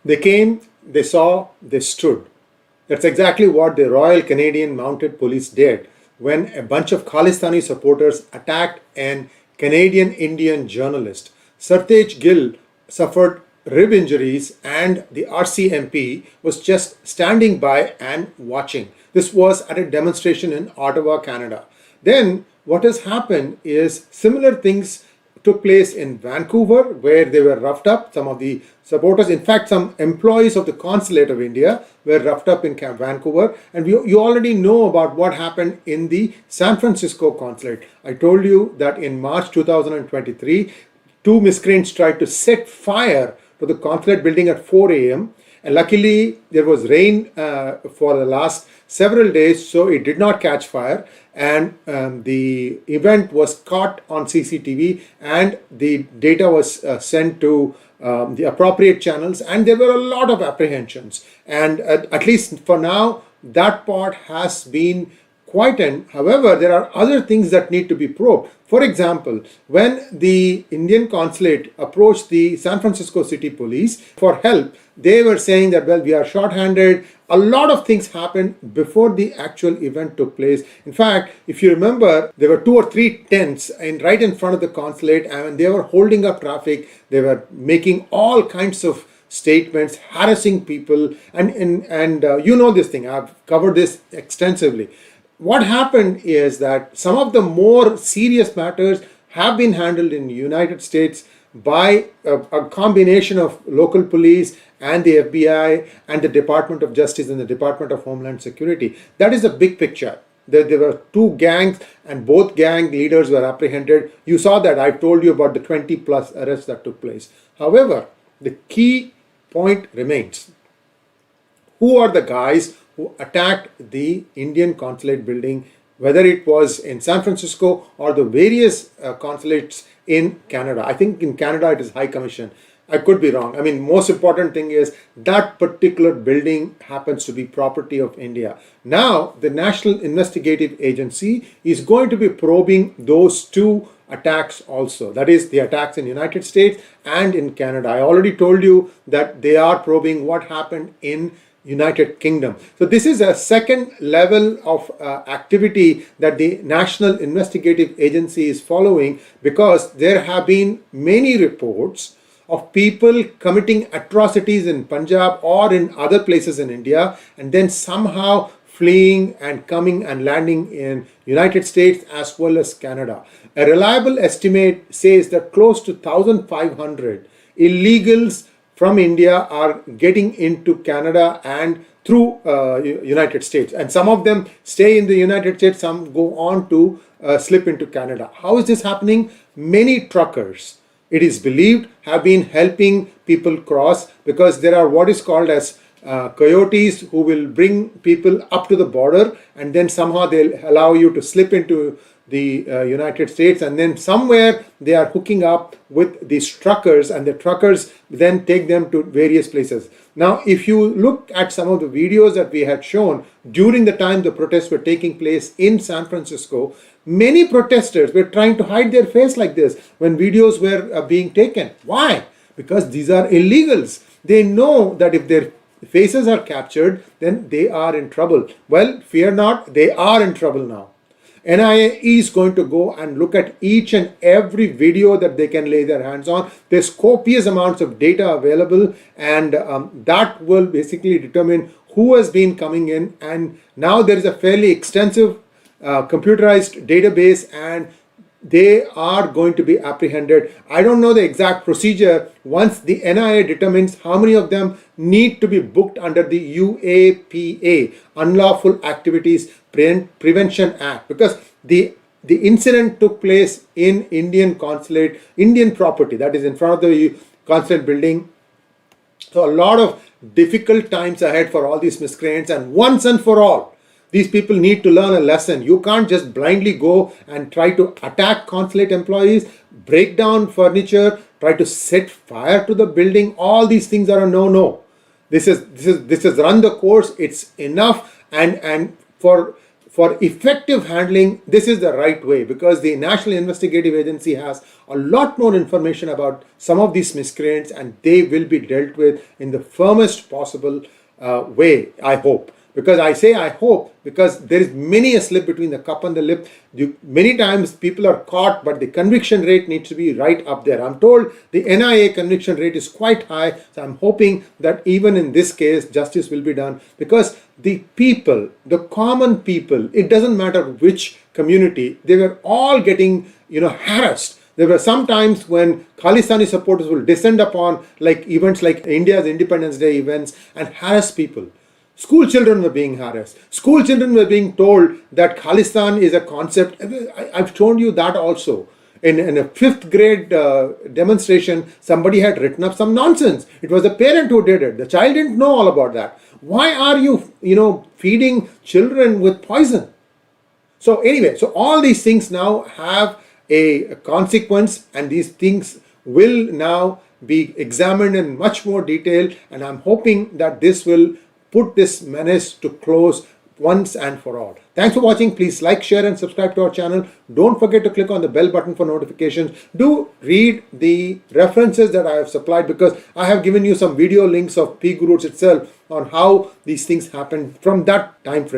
They came, they saw, they stood. That's exactly what the Royal Canadian Mounted Police did when a bunch of Khalistani supporters attacked an Canadian Indian journalist. 𝙒𝙧𝙤𝙪 suffered rib injuries and the RC MP was just standing by and watching. This was at a demonstration in Ottawa, Canada. Then what has happened is similar things took place in Vancouver, where they were roughed up. Some of the supporters, in fact, some employees of the Consulate of India were roughed up in Vancouver. And you already know about what happened in the San Francisco Consulate. I told you that in March 2023, two miscreants tried to set fire to the Consulate building at 4 a.m. And luckily, there was rain for the last several days, so it did not catch fire. And the event was caught on CCTV and the data was sent to the appropriate channels, and there were a lot of apprehensions. And at least for now, that part has been quietened. However, there are other things that need to be probed. For example, when the Indian Consulate approached the San Francisco City Police for help, they were saying that, well, we are short-handed. A lot of things happened before the actual event took place. In fact, if you remember, there were 2 or 3 tents right in front of the consulate, and they were holding up traffic. They were making all kinds of statements, harassing people, and you know this thing. I've covered this extensively. What happened is that some of the more serious matters have been handled in the United States by a combination of local police and the FBI and the Department of Justice and the Department of Homeland Security. That is the big picture. There were 2 gangs and both gang leaders were apprehended. You saw that. I told you about the 20 plus arrests that took place. However, the key point remains. Who are the guys who attacked the Indian Consulate building, whether it was in San Francisco or the various consulates in Canada? I think in Canada it is High Commission. I could be wrong. I mean, most important thing is that particular building happens to be property of India. Now, the National Investigative Agency is going to be probing those 2 attacks also. That is the attacks in the United States and in Canada. I already told you that they are probing what happened in United Kingdom. So this is a second level of activity that the National Investigative Agency is following, because there have been many reports of people committing atrocities in Punjab or in other places in India and then somehow fleeing and coming and landing in United States as well as Canada. A reliable estimate says that close to 1,500 illegals from India are getting into Canada and through United States. And some of them stay in the United States, some go on to slip into Canada. How is this happening? Many truckers, it is believed, have been helping people cross, because there are what is called as coyotes who will bring people up to the border, and then somehow they'll allow you to slip into the United States, and then somewhere they are hooking up with these truckers, and the truckers then take them to various places. Now, if you look at some of the videos that we had shown during the time the protests were taking place in San Francisco, many protesters were trying to hide their face like this when videos were being taken. Why? Because these are illegals. They know that if their faces are captured, then they are in trouble. Well, fear not, they are in trouble now. NIA is going to go and look at each and every video that they can lay their hands on. There's copious amounts of data available, and that will basically determine who has been coming in. And now there is a fairly extensive computerized database, and they are going to be apprehended. I don't know the exact procedure. Once the NIA determines how many of them need to be booked under the UAPA, Unlawful Activities Prevention Act, because the incident took place in Indian Consulate, Indian property, that is in front of the Consulate building. So a lot of difficult times ahead for all these miscreants, and once and for all, these people need to learn a lesson. You can't just blindly go and try to attack consulate employees, break down furniture, try to set fire to the building. All these things are a no-no. This is run the course. It's enough. And for for effective handling, this is the right way, because the National Investigative Agency has a lot more information about some of these miscreants, and they will be dealt with in the firmest possible way, I hope. Because I say I hope, because there is many a slip between the cup and the lip. Many times people are caught, but the conviction rate needs to be right up there. I'm told the NIA conviction rate is quite high, so I'm hoping that even in this case, justice will be done, because the people, the common people, it doesn't matter which community, they were all getting, harassed. There were some times when Khalistani supporters will descend upon events like India's Independence Day events and harass people. School children were being harassed. School children were being told that Khalistan is a concept. I've told you that also. In a 5th grade demonstration, somebody had written up some nonsense. It was the parent who did it. The child didn't know all about that. Why are you, feeding children with poison? So anyway, so all these things now have a consequence, and these things will now be examined in much more detail, and I'm hoping that this will put this menace to close once and for all. Thanks for watching. Please like, share and subscribe to our channel. Don't forget to click on the bell button for notifications. Do read the references that I have supplied, because I have given you some video links of PGurus itself on how these things happen from that time frame.